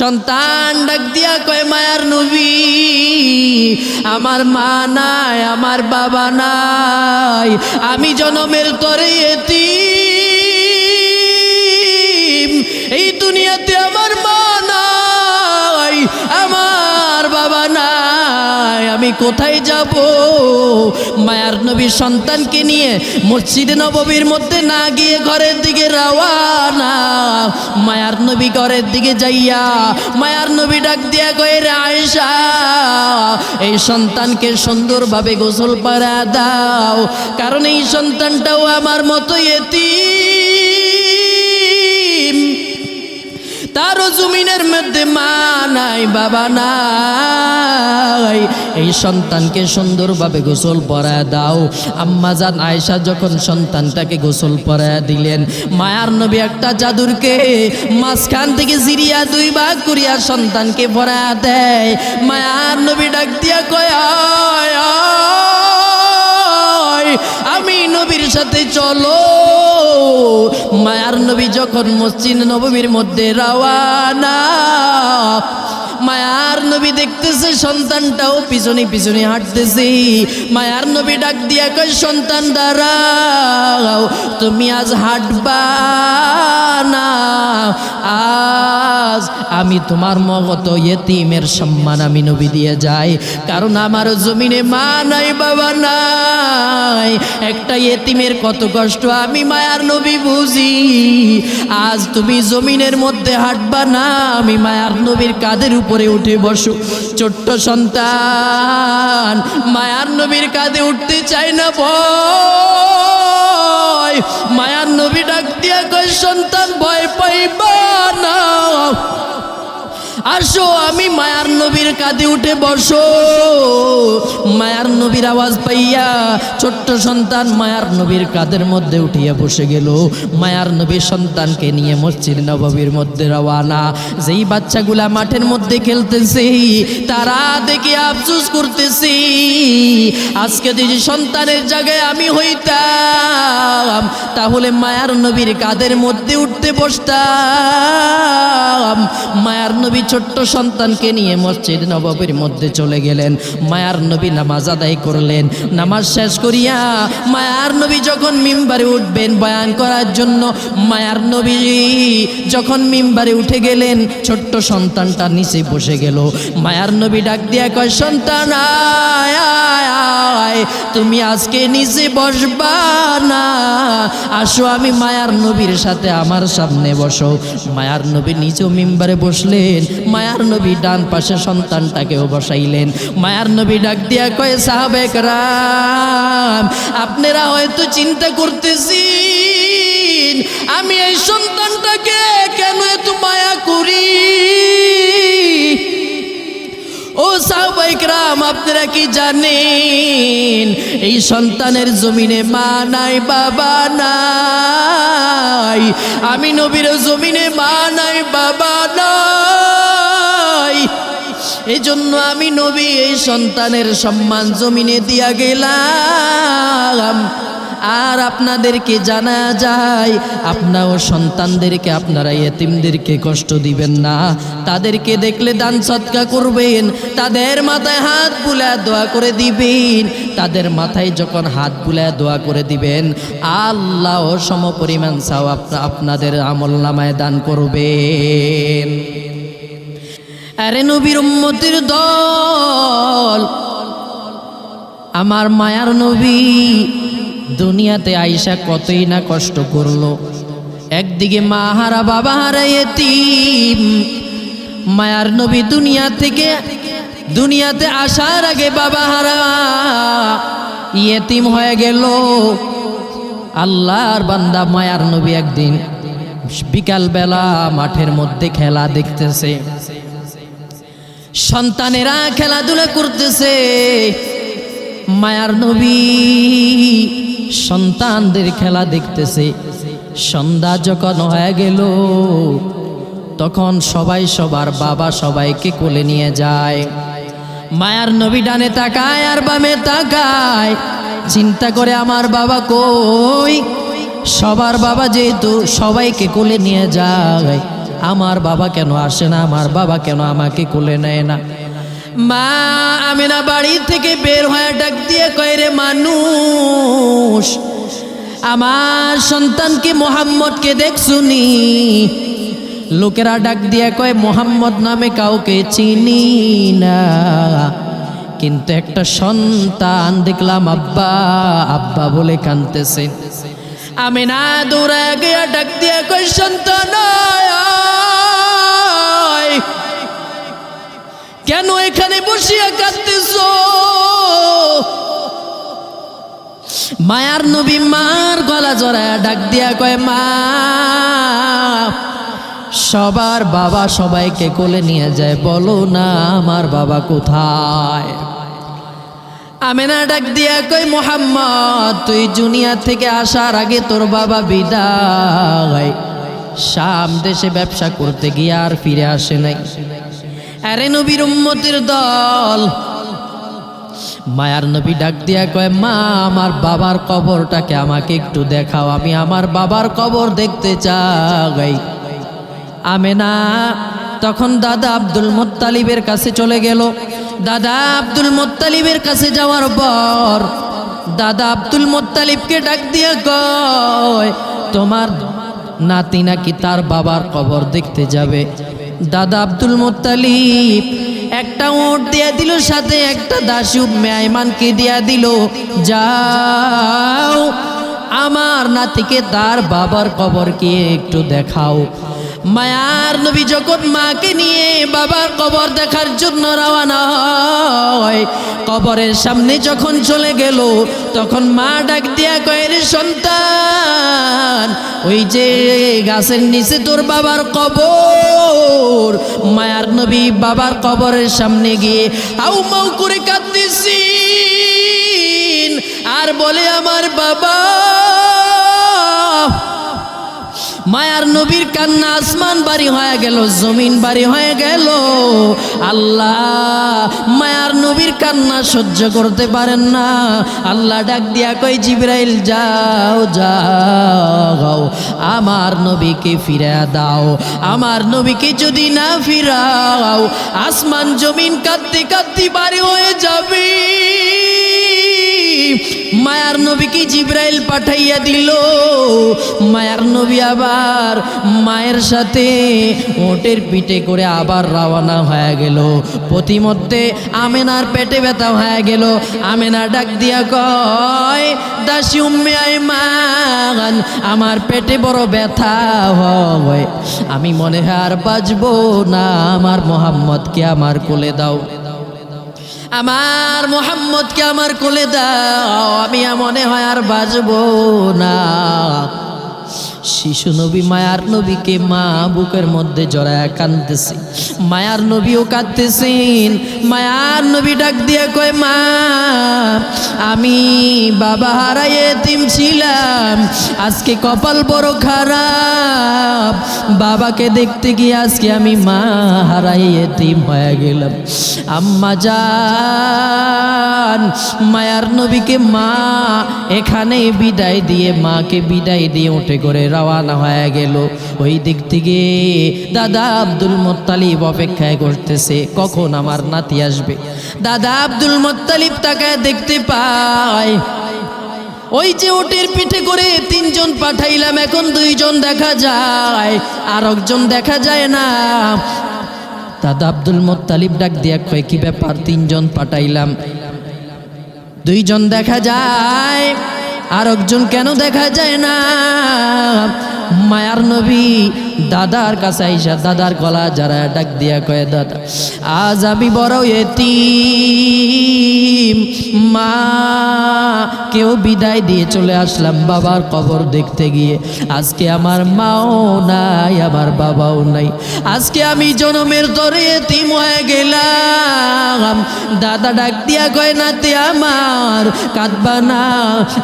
সন্তান ডাক দিয়া কয় মায়ার নবী আমার মা নাই আমার বাবা নাই আমি জন্মের তরে এতিম এই দুনিয়াতে আমার মা নাই আমার বাবা নাই আমি কোথায় যাব মায়ার নবী সন্তানকে নিয়ে মসজিদে নববীর মধ্যে না গিয়ে ঘরের দিকে রওয়ানা মায়ার নবী ঘরের দিকে যাইয়া মায়ার নবী ডাক দিয়া কয় রে আয়েশা এই সন্তানকে সুন্দরভাবে গোসল করা দাও কারণ এই সন্তানটাও আমার মতো এতিম তারও জমিনের মধ্যে মা নাই বাবা নাই এই সন্তানকে সুন্দরভাবে গোসল পরায় দাও আম্মা জান আয়েশা যখন সন্তানটাকে গোসল পরায় দিলেন মায়ার নবী একটা চাদরকে মাঝখান থেকে জিরিয়া দুই ভাগ করিয়া সন্তানকে পরায় দেয় মায়ার নবী ডাক দিয়া কয় আয় আয় আমি নবীর সাথে চলো মায়ার নবী যখন মসজিদ নববীর মধ্যে রওয়ানা মায়ার নবী দেখতেছে সন্তানটাও পিছনে পিছনে হাঁটতেছে মায়ার নবী ডাক দিয়া কয় সন্তান দাঁড়াও তুমি আজ হাঁটবা না আজ আমি তোমার মত ইয়েতিমের সম্মান আমি নবী দিয়ে যাই কারণ আমার জমিনে মা নাই বাবা নাই একটা ইয়েতিমের কত কষ্ট আমি মায়ার নবী বুঝি আজ তুমি জমিনের মধ্যে হাঁটবা না আমি মায়ার নবীর কাঁধের উপরে উঠে বসো ছোট্ট সন্তান মায়ার নবীর কাঁধে উঠতে চায় না ভয় মায়ার নবী ডাক দিয়া কয় সন্তান ভয় পাইবা না আসো আমি মায়ার নবীর কাঁধে উঠে বসো মায়ার নবীর আওয়াজ পাইয়া ছোট্ট সন্তান মায়ার নবীর কাঁধের মধ্যে উঠিয়া বসে গেল মায়ার নবীর সন্তানকে নিয়ে মসজিদ নববীর মধ্যে রওয়ানা যেই বাচ্চাগুলা মাঠের মধ্যে খেলতেছে তারা দেখে আফসোস করতেছে আজকে যদি সন্তানের জায়গায় আমি হইতাম তাহলে মায়ার নবীর কাঁধের মধ্যে উঠতে বসতাম মায়ার নবী ছোট্ট সন্তানকে নিয়ে মসজিদ নববীর মধ্যে চলে গেলেন মায়ার নবী নামাজ আদায় করলেন নামাজ শেষ করিয়া মায়ার নবী যখন মিম্বারে উঠবেন বয়ান করার জন্য মায়ার নবী যখন মিম্বারে উঠে গেলেন ছোট্ট সন্তানটা নিচে বসে গেল মায়ার নবী ডাক দিয়া কয় সন্তান আয় আয় আয় তুমি আজকে নিচে বসবা না আসো আমি মায়ার নবীর সাথে আমার সামনে বসো মায়ার নবী নিচেও মিম্বারে বসলেন মায়ার নবী ডান পাশে সন্তানটাকেও বসাইলেন মায়ার নবী ডাক দিয়া কয় সাহাবে কেরাম আপনারা হয়তো চিন্তা করতেছেন আমি এই সন্তানটাকে কেন এত মায়া করি ও সাহাবায়ে কেরাম আপনারা কি জানেন এই সন্তানের জমিনে মা নাই বাবা নাই আমি নবীর জমিনে মা নাই বাবা নাই এই জন্য আমি নবী এই সন্তানের সম্মান জমিনে দিয়া গেলাম আর আপনাদেরকে জানা যায় আপনাও সন্তানদেরকে আপনারা এতিমদেরকে কষ্ট দিবেন না তাদেরকে দেখলে দান সদকা করবেন তাদের মাথায় হাত বুলায় দোয়া করে দিবেন তাদের মাথায় যখন হাত বুলায় দোয়া করে দিবেন আল্লাহ সমপরিমাণ সওয়াব আপনাদের আমলনামায় দান করবেন আরে নবীর উম্মতের দল আমার মায়ার নবী দুনিয়াতে আইসা কতই না কষ্ট করলো একদিকে মা হারা বাবা হারা এতিম মায়ার নবী দুনিয়াতে আসার আগে বাবা হারা এতিম হয়ে গেল আল্লাহর বান্দা মায়ার নবী একদিন বিকাল বেলা মাঠের মধ্যে খেলা দেখতেছে সন্তানেরা খেলাধুলা করতেছে মায়ার নবী সন্তানদের খেলা দেখতেছে সন্ধ্যা যখন হয়ে গেল তখন সবাই সবার বাবা সবাইকে কোলে নিয়ে যায় মায়ার নবী ডানে তাকায় আর বামে তাকায় চিন্তা করে আমার বাবা কই সবার বাবা যেহেতু সবাইকে কোলে নিয়ে যায় আমার বাবা কেন আসে না, আমার বাবা কেন আমাকে কোলে নেয় না। মা আমেনা বাড়ি থেকে বের হয়ে ডাক দিয়ে কয়, রে মানুষ, আমার সন্তানকে মোহাম্মদকে দেখছুনি? লোকেরা ডাক দিয়ে কয়, মোহাম্মদ নামে কাউকে চিনি না, কিন্তু একটা সন্তান দেখলাম আব্বা আব্বা বলে কাঁদতেছে। আমেনা দৌড়ে গিয়ে ডাক দিয়ে কয়, সন্তান কেন এখানে বসিয়া কাঁদতেছো? মায়ার নবী মার গলা জড়ায়া ডাক দিয়া কয়, মা, সবার বাবা সবাইকে কোলে নিয়ে যায়, বলো না আমার বাবা কোথায়? আমেনা ডাক দিয়া কয়, মোহাম্মদ, তুই দুনিয়া থেকে আসার আগে তোর বাবা বিদায়, শাম দেশে ব্যবসা করতে গিয়ে আর ফিরে আসে নাই। আরে নবীর উম্মতের দল। মায়ার নবী ডাক দিয়া কয়, মা, আমার বাবার কবরটাকে আমাকে একটু দেখাও, আমি আমার বাবার কবর দেখতে চাই। আমেনা তখন দাদা আব্দুল মুত্তালিবের কাছে চলে গেল। দাদা আব্দুল মুত্তালিবের কাছে যাওয়ার পর দাদা আব্দুল মুত্তালিবকে ডাক দিয়ে কয়, তোমার নাতি নাকি তার বাবার কবর দেখতে যাবে। দাদা আব্দুল মুত্তালিব একটা উট দিয়ে দিল, সাথে একটা দাসী উম্মে আইমানকে দিয়া দিল, যাও আমার নাতিকে তার বাবার কবরকে একটু দেখাও। মায়ার নবী যখন মাকে নিয়ে বাবার কবর দেখার জন্য রওনা হয়, কবরের সামনে যখন চলে গেল, তখন মা ডাক দিয়া কয়, রে সন্তান, ওই যে গাছের নিচে তোর বাবার কবর। মায়ার নবী বাবার কবরের সামনে গিয়ে হাউ মাউ করে কাঁদতেছি আর বলে, আমার বাবা। মায়ার নবীর কান্না আসমান বাড়ি হয়ে গেল, জমিন বাড়ি হয়ে গেল। আল্লাহ মায়ার নবীর কান্না সহ্য করতে পারেন না। আল্লাহ ডাক দিয়া কই, জিবরাইল যাও যাও, আমার নবীকে ফিরা দাও। আমার নবীকে যদি না ফিরাও, আসমান জমিন কাঁদতে কাঁদতে বাড়ি হয়ে যাবে। মায়ার নবীকে জিবরাইল পাঠাইয়া দিল। মায়ার নবী আবার মায়ের সাথে ওটের পিঠে করে আবার রওনা হয়ে গেল। প্রতিমধ্যে আমেনার পেটে ব্যথা হয়ে গেল। আমেনা ডাক দিয়া কয়, দাসী উম্মে আইমান, আমার পেটে বড় ব্যথা হয়, আমি মনে হয় আর বাঁচবো না, আমার মোহাম্মদকে আমার কোলে দাও, আমার মোহাম্মদকে আমার কোলে দাও, আমি মনে হয় আর বাঁচবো না। শিশু নবী মায়ার নবীকে মা বুকের মধ্যে জড়ায় কাঁদতেছে। মায়ার নবীও কাঁদতেছেন। মায়ার নবী ডাক দিয়ে কয়, মা, আমি বাবা হারাই এতিম ছিলাম, আজকে কপাল বড় খারাপ, বাবাকে দেখতে গিয়ে আজকে আমি মা হারাই এতিম হয়ে গেলাম। আম্মা জান, মায়ার নবীকে মা এখানে বিদায় দিয়ে, মাকে বিদায় দিয়ে উঠে করে রওনা হয়ে গেল। ওই দিক থেকে দাদা আব্দুল মুত্তালিব অপেক্ষায় করতেছে, কখন আমার নাতি আসবে। দাদা আব্দুল মুত্তালিব তাকায় দেখতে পায়, ওই যে ওটের পিঠে করে 3 জন পাঠাইলাম, এখন 2 জন দেখা যায়, আর একজন দেখা যায় না। দাদা আব্দুল মুত্তালিব ডাক দিয়া কয়, কি ব্যাপার, 3 জন পাঠাইলাম, 2 জন দেখা যায়, আর একজন কেন দেখা যায় না? মায়ার নবী দাদার কাছে আইসা দাদার গলা যারা ডাক দিয়া কয়, দাদা, আজ আমি বড় এতিম, মা কেউ বিদায় দিয়ে চলে আসলাম বাবার কবর দেখতে গিয়ে। আজকে আমার মাও নাই, আমার বাবাও নাই, আজকে আমি জনমের তরে এতিম হয়ে গেলাম। দাদা ডাক দিয়া কয়, নাতি আমার, কাঁদবা না,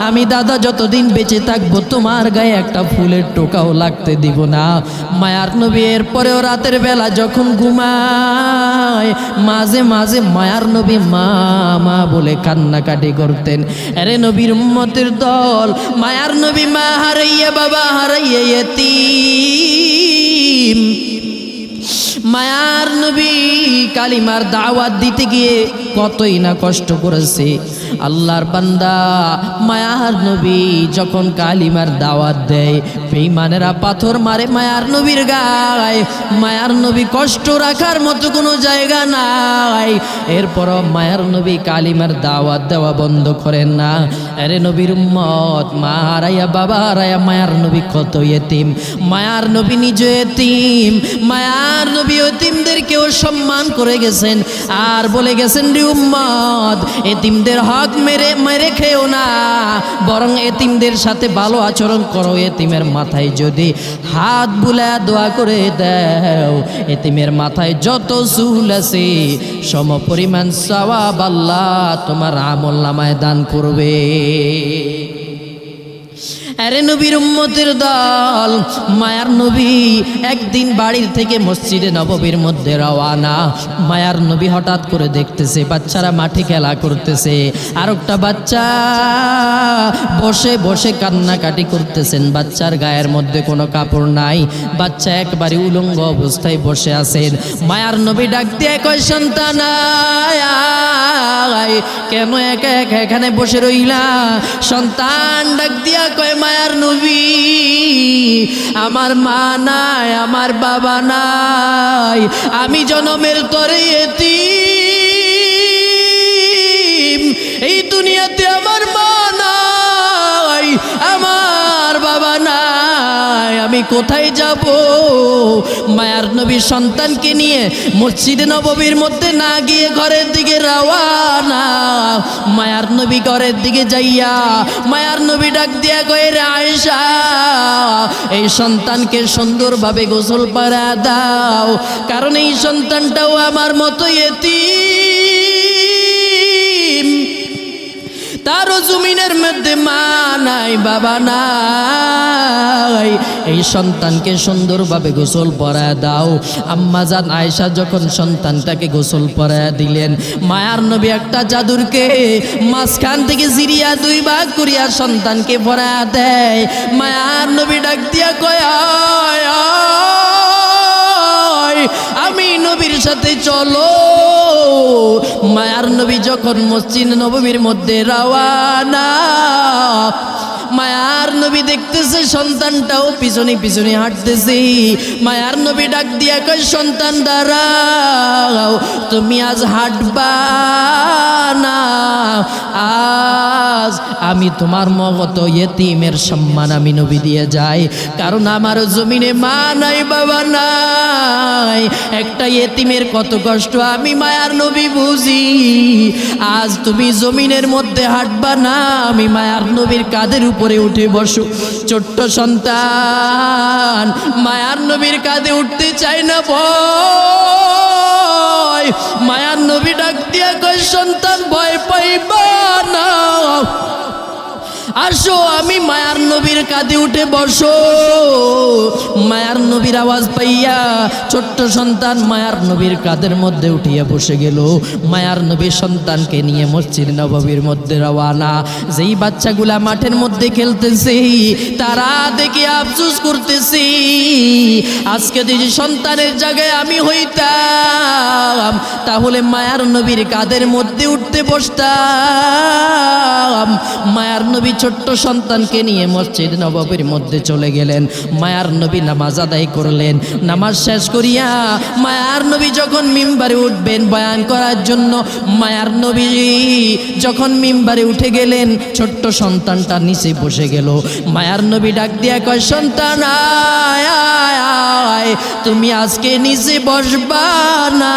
আমি দাদা যতদিন বেঁচে থাকবো তোমার গায়ে একটা ফুলের টোকাও লাগতে দিব না। মায়ার নবী এরপরেও রাতের বেলা যখন ঘুমায়, মাঝে মাঝে মায়ার নবী মা মা বলে কান্নাকাটি করতেন। আরে নবীর উম্মতের দল, মায়ার নবী মা হারাইয়া বাবা হারাইয়া এতিম, মায়ার নবী কালিমার দাওয়াত দিতে গিয়ে কতই না কষ্ট করেছে। আল্লাহর বান্দা মায়ার নবী যখন কালিমার দাওয়াত দেয়, বেঈমানেরা পাথর মারে মায়ার নবীর গায়ে। মায়ার নবী কষ্ট রাখার মতো কোনো জায়গা নাই। এরপরও মায়ার নবী কালিমার দাওয়াত দেওয়া বন্ধ করেন না। আরে নবীর উম্মত, মা হারাইয়া বাবা হারাইয়া মায়ার নবী কত এতিম। মায়ার নবী নিজে এতিম। মায়ার নবী এতিমদেরকেও সম্মান করে গেছেন আর বলে গেছেন, রে উম্মত, এতিমদের হক মেরে খেও না, বরং এতিমদের সাথে ভালো আচরণ করো। এতিমের মাথায় যদি হাত বুলা দোয়া করে দাও, এতিমের মাথায় যত চুল আছে সম পরিমাণ সওয়াব আল্লাহ তোমার আমলনামায় দান করবে। আরে নবীর উম্মতের দল, মায়ার নবী একদিন বাড়ির থেকে মসজিদে নববীর মধ্যে রওয়ানা। মায়ার নবী হঠাৎ করে দেখতেছে বাচ্চারা মাঠে খেলা করতেছে, আর একটা বাচ্চা বসে বসে কান্নাকাটি করতেছেন। বাচ্চার গায়ের মধ্যে কোনো কাপড় নাই, বাচ্চা একবারে উলঙ্গ অবস্থায় বসে আছেন। মায়ার নবী ডাক দিয়ে কয়, সন্তান কেন একা একা এখানে বসে রইলা? সন্তান ডাক দিয়া কয়, মায়ার নবী, আমার মা নাই, আমার বাবা নাই, আমি জনমের তরে এতিম। এই দুনিয়াতে আমার মা নাই, আমার বাবা নাই, আমি কোথায় যাব? মায়ার নবী সন্তানকে নিয়ে মসজিদে নববীর মধ্যে না গিয়ে ঘরের দিকে রওয়ানা। মায়ার নবী ঘরের দিকে যাইয়া মায়ার নবী ডাক দিয়া কয়, রে আয়েশা, এই সন্তানকে সুন্দরভাবে গোসল করা দাও, কারণ এই সন্তানটাও আমার মতো এতিম। তারও জমিনের মধ্যে মা নাই, বাবা নাই, এই সন্তানকে সুন্দরভাবে গোসল পরায় দাও। আম্মা জান আয়েশা যখন সন্তানটাকে গোসল পরায় দিলেন, মায়ার নবী একটা চাদরকে মাঝখান থেকে জিরিয়া দুই ভাগ করিয়া সন্তানকে পরায় দেয়। মায়ার নবী ডাক দিয়া কয়, আমি নবীর সাথে চলো। মায়ার নবী যখন মসজিদ নববীর মধ্যে রওয়ানা, মায়ার নবী দেখতেছে সন্তানটাও পিছনে পিছনে হাঁটতেছে। মায়ার নবী ডাক দিয়া কয়, সন্তান দাঁড়াও, তুমি আজ হাঁটবা না, আজ আমি তোমার মতো ইয়েতিমের সম্মান আমি নবী দিয়ে যাই, কারণ আমার জমিনে মা নাই, বাবা নাই, একটা ইয়েতিমের কত কষ্ট আমি মায়ার নবী বুঝি। আজ তুমি জমিনের মধ্যে হাঁটবা না, আমি মায়ার নবীর কাঁধের উপরে উঠে বসো। ছোট্ট সন্তান মায়ার নবীর কাঁধে উঠতে চায় না, ভয়। মায়ার নবী ডাক দিয়া কয়, সন্তান ভয় পাইবা না, আসো আমি মায়ার নবীর কাঁধে উঠে বসো। মায়ার নবীর আওয়াজ পাইয়া ছোট্ট সন্তান মায়ার নবীর কাঁধের মধ্যে উঠিয়া বসে গেল। মায়ার নবীর সন্তানকে নিয়ে মসজিদ নববীর মধ্যে রওয়ানা। যেই বাচ্চাগুলা মাঠের মধ্যে খেলতেছে তারা দেখে আফসোস করতেছে, আজকে যদি সন্তানের জায়গায় আমি হইতাম তাহলে মায়ার নবীর কাঁধের মধ্যে উঠতে বসতাম। মায়ার নবী ছোট্ট সন্তানকে নিয়ে মসজিদ নববীর মধ্যে চলে গেলেন। মায়ার নবী নামাজ আদায় করলেন। নামাজ শেষ করিয়া মায়ার নবী যখন মিম্বারে উঠবেন বয়ান করার জন্য, মায়ার নবী যখন মিম্বারে উঠে গেলেন, ছোট্ট সন্তানটা নিচে বসে গেল। মায়ার নবী ডাক দিয়া কয়, সন্তান আয় আয় আয়, তুমি আজকে নিচে বসবা না,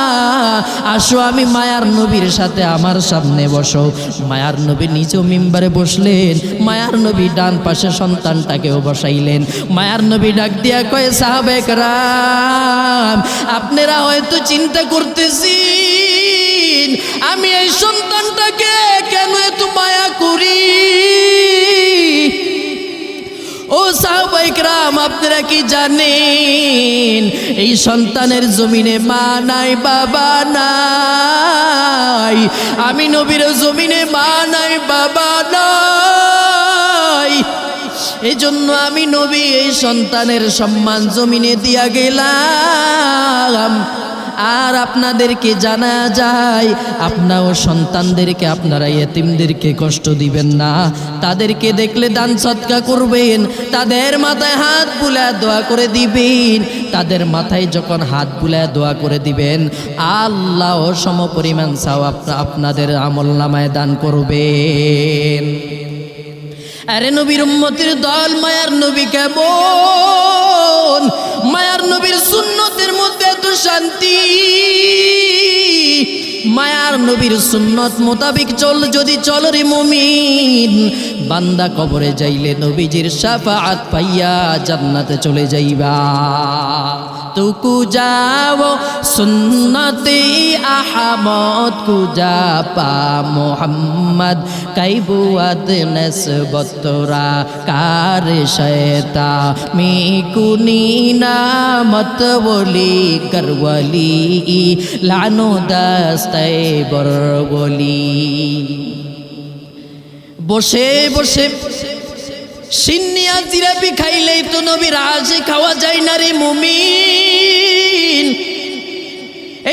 আসো আমি মায়ার নবীর সাথে আমার সামনে বসো। মায়ার নবী নিচেও মিম্বারে বসলেন। মায়ার নবী ডান পাশে সন্তানটাকেও বসাইলেন। মায়ার নবী ডাক দিয়া কয়, সাহাবে কেরাম, আপনারা হয়তো চিন্তা করতেছেন আমি এই সন্তানটাকে কেন এত মায়া করি। ও সাহাবায়ে কেরাম, আপনারা কি জানেন এই সন্তানের জমিনে মা নাই, বাবা নাই, আমি নবীর জমিনে মা নাই, বাবা নাই। এই জন্য আমি নবী এই সন্তানের সম্মান জমিনে দিয়া গেলাম। আর আপনাদেরকে জানা যায়, আপনাও সন্তানদেরকে, আপনারা ইয়েতিমদেরকে কষ্ট দিবেন না। তাদেরকে দেখলে দান সদকা করবেন, তাদের মাথায় হাত বুলায় দোয়া করে দিবেন। তাদের মাথায় যখন হাত বুলায় দোয়া করে দিবেন, আল্লাহ সমপরিমাণ সওয়াব আপনাদের আমলনামায় দান করবেন। আরে নবীর উম্মতের দল, মায়ার নবী কেমন? মায়ার নবীর সুন্নতের মধ্যে এত শান্তি। মায়ার নবীর সুন্নত মোতাবিক যদি চল রে মুমিন, বান্দা কবরে যাইলে নবীজির শাফাআত পাইয়া জান্নাতে চলে যাইবা। তুকু যাও সুন্নতে আহমদ কুজা পা মোহাম্মদ কাইবুয়াদ নসবতরা কার শয়তা মি কুনি নামত বলি করবলি লানো দস্তে বরবলি। বসে বসে সিন্নিয়া জিলাপি খাইলেই তো নবীর আশিক খাওয়া যায় না রে মুমিন।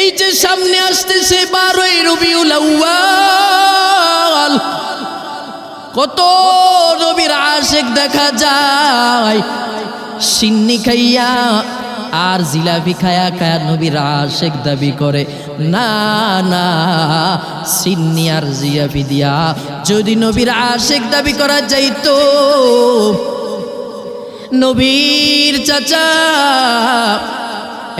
এই যে সামনে আসতেছে 12ই রবিউল আউয়াল, কত নবীর আশিক দেখা যায় সিন্নি খাইয়া আর জিলাপি খায়া খায়া নবীর আশিক দাবি করে। না না, সিন্নি আর জিলাপি দিয়া যদি নবীর আশিক দাবি করা যাইতো, নবীর চাচা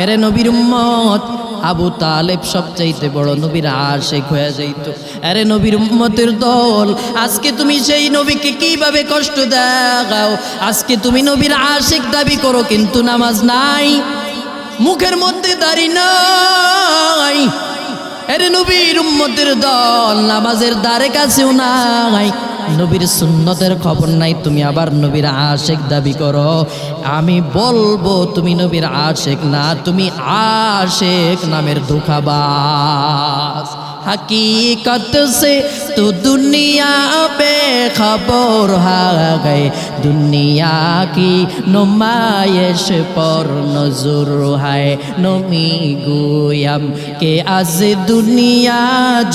এরে নবীর উম্মত আবু তালেব সবচাইতে বড় নবীর আশিক হয়ে যাইতো। আরে নবীর উম্মতের দল, আজকে তুমি সেই নবীকে কিভাবে কষ্ট দাও? আজকে তুমি নবীর আশিক দাবি করো, কিন্তু নামাজ নাই, মুখের মধ্যে দাড়ি নাই। আরে নবীর উম্মতের দল, নামাজের দ্বারে কাছেও নাই, নবীর সুন্নতের খবর নাই, তুমি আবার নবীর আশিক দাবি করো। আমি বলবো তুমি নবীর আশিক না, তুমি আশিক নামের ধোঁকাবাজ। हकीकत से तो दुनिया बेखबर हो गए, दुनिया की नुमाइश पर नजर है। नमी गोयम के आज दुनिया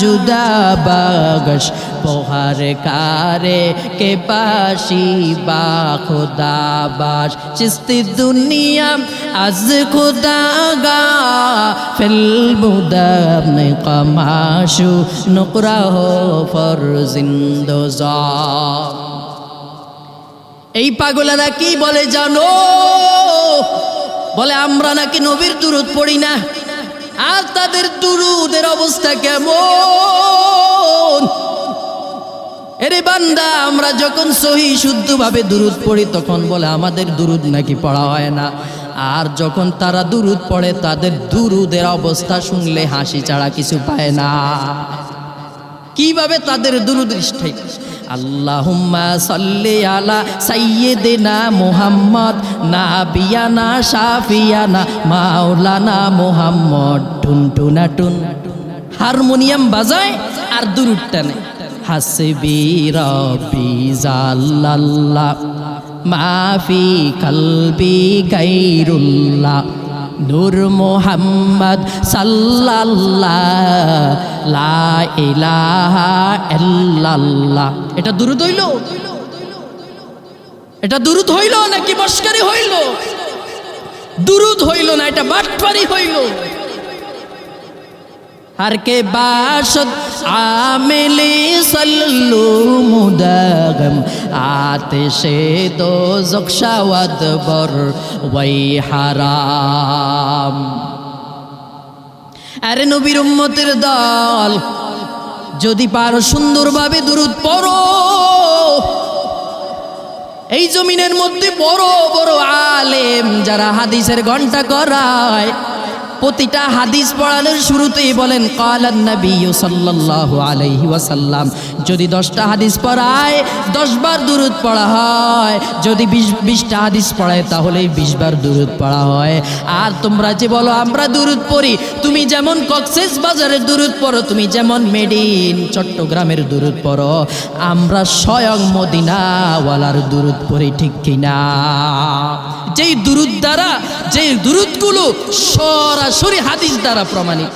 जुदा बगश पोहर कारे के पाशी बा खुदा बाश। चिस्ती दुनिया आज खुदा गा फिल्मुदब ने कमाशु नुकरा हो फर जिंदोजा। এই পাগলেরা কি বলে জানো? বলে আমরা নাকি নবীর দুরূদ পড়ি না। আর তাদের দুরূদের অবস্থা কেমন? এরে বান্দা, আমরা যখন সহি শুদ্ধভাবে দুরূদ পড়ি তখন বলে আমাদের দুরূদ নাকি পড়া হয় না। আর যখন তারা দুরূদ পড়ে তাদের দুরূদের অবস্থা শুনলে হাসি ছাড়া কিছু পায় না। কিভাবে তাদের দুরূদ ঠিক? আল্লাহুম্মা সাল্লি আলা সাইয়্যিদিনা মুহাম্মদ নাবিয়ানা শাফিয়ানা মাওলানা মুহাম্মদ। টুনটুনা টুন হারমোনিয়াম বাজায় আর দুরূদ টানে। হাসবি রব্বি জাল্লাল্লাহ মাফি কলবি গায়রুল্লাহ নূর মুহাম্মদ সাল্লাল্লাহ লা ইলাহা ইল্লাল্লাহ। এটা দুরূদ হইল? এটা দুরূদ হইল নাকি মস্কারি হইল? দুরূদ হইল না, এটা বাটপারি হইল। हर के बाशद आमिली सल्लू मुदगम आतिशे दो जख्शावद बर वही हाराम। अरे नबीर उम्मतेर दल, যদি পারো সুন্দরভাবে দুরূদ পড়ো। এই জমিনের মধ্যে বড় বড় আলেম যারা হাদিসের ঘন্টা করায়, প্রতিটা হাদিস পড়ানোর শুরুতেই বলেন ক্বালান নবী সাল্লাল্লাহু আলাইহি ওয়াসাল্লাম। যদি 10টা হাদিস পড়ায় 10 বার দুরূদ পড়া হয়, যদি 20টা হাদিস পড়ায় তাহলে 20 বার দুরূদ পড়া হয়। আর তোমরা যে বলো আমরা দুরূদ পড়ি, তুমি যেমন কক্সেস বাজারের দুরূদ পড়ো, তুমি যেমন মেডিন চট্টগ্রামের দুরূদ পড়ো, আমরা স্বয়ং মদিনাওয়ালার দুরূদ পড়ি, ঠিক কিনা? যেই দুরূদ দ্বারা, যেই দুরূদগুলো সরাসরি হাদিস দ্বারা প্রমাণিত।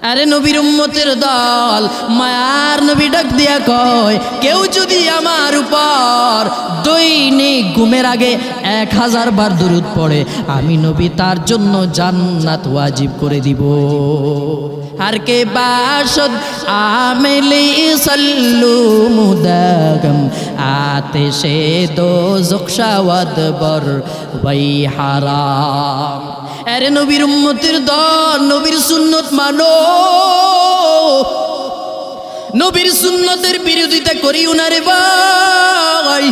আরে নবীর উম্মতের দল, মায়ার নবী ডাক দিয়া কয়, কেউ যদি আমার উপর দৈনিক ঘুমের আগে 1000 বার দুরূদ পড়ে, আমি নবী তার জন্য জান্নাত ওয়াজিব করে দিব। আর কে বাসদ আমেলি সাল্লু মুদাগম আতেশে দোজখ শাওয়াদ বর ওয়াই হারাম। আরে নবীর উম্মতের দল, নবীর সুন্নত মানো, নবীর সুন্নতের বিরোধিতা করিও না রে ভাই।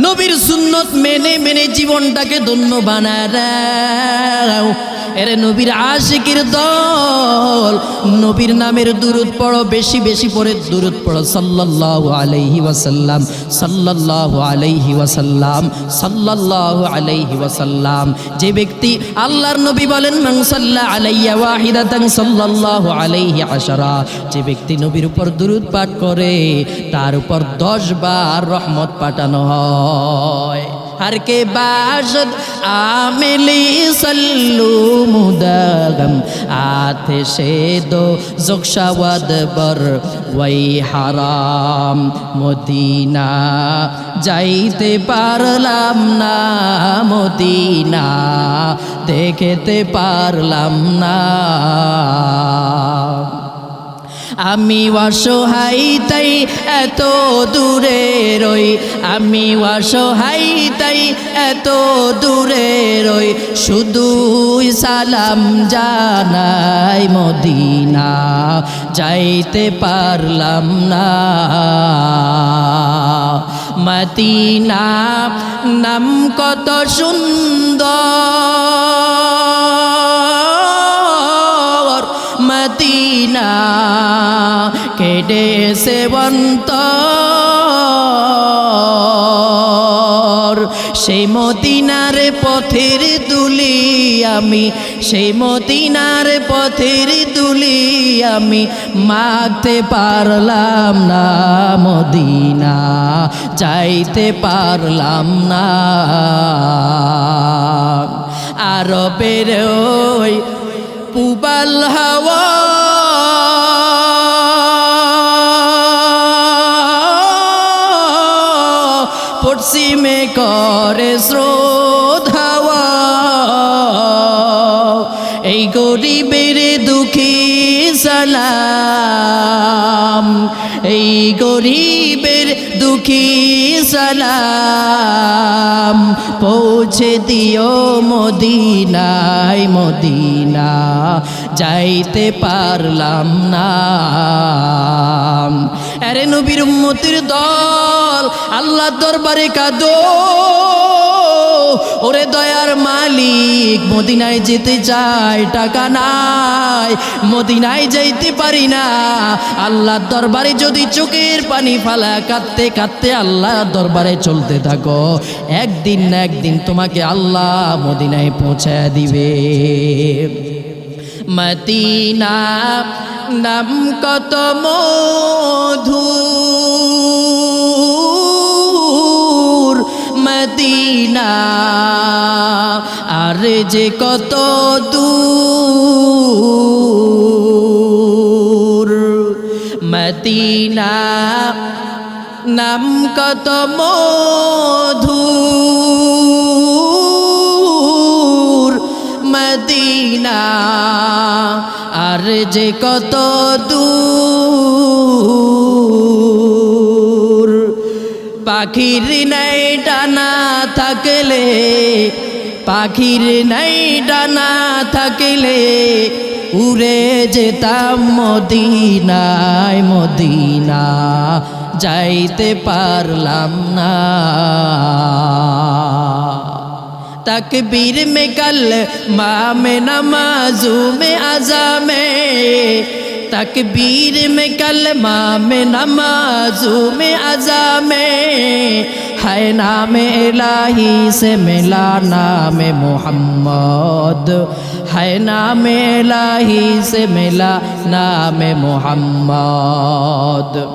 নবীর সুন্নত মেনে মেনে জীবনটাকে ধন্য বানায় দাও। এরে নবীর আশিকের দল, নবীর নামের দুরূদ পড়ো, বেশি বেশি পড়ে দুরূদ পড়ো। সাল্লাল্লাহু আলাইহি ওয়াসাল্লাম, সাল্লাল্লাহু আলাইহি ওয়াসাল্লাম, সাল্লাল্লাহু আলাইহি ওয়াসাল্লাম। যে ব্যক্তি, আল্লাহর নবী বলেন মান সাল্লা আলাইয়া ওয়াহিদাতান সাল্লাল্লাহু আলাইহি আশারা, যে ব্যক্তি নবীর উপর দুরূদ পাঠ করে তার উপর 10 বার রহমত পাঠানো হয়। हर के बाशद आमिली सल्लू मुदागम आतिशे दो जुक्शावद बर वही হারাম। মদিনা যাইতে পারলাম না, মদিনা দেখতে পারলাম না, আমি অসহায় তাই এত দূরে রই, আমি অসহায় তাই এত দূরে রই, শুধুই সালাম জানাই মদিনা যাইতে পারলাম না। মদিনা নাম কত সুন্দর, মদিনা কেডে সেবন্তর, সেই মদিনার পথের দুলি আমি, সেই মদিনার পথের দুলি আমি মাগতে পারলাম না, মদিনা যাইতে পারলাম না। আরবের ওই পুবাল হাওয়া পশ্চিমে করে স্রোত হাওয়া, এই গরিবের দুঃখী সালাম, এই গরিবের দুঃখী সালাম পৌঁছে দিও মদিনায়, মদিনা যাইতে পারলাম না। আরে নবীর উম্মতের দল, আল্লাহ দরবারে কাঁদো, ওরে দয়ার মালিক মদিনায় যেতে চাই, টাকা নাই, মদিনায় যাইতে পারি না। আল্লাহ দরবারে যদি চোখের পানি ফালা কাঁদতে কাঁদতে আল্লাহ দরবারে চলতে থাকো, একদিন না একদিন তোমাকে আল্লাহ মদিনায় পৌঁছায় দিবে। মদিনা নাম কত মধুর, মদিনা আর যে কত দূর, মদিনা নাম কত মধুর, মদিনা আর যে কত দূর। পাখির নাই ডানা থাকলে, পাখির নাই ডানা থাকলে উড়ে যেতাম মদিনায়, মদিনা যাইতে পারলাম না। तकबीर में कल में नमाजू में अज़ा में तकबीर में कल में नमाजू में अज़ा में है नाम इलाही से मिला नाम मोहम्मद है नाम इलाही से मिला नाम मोहम्मद।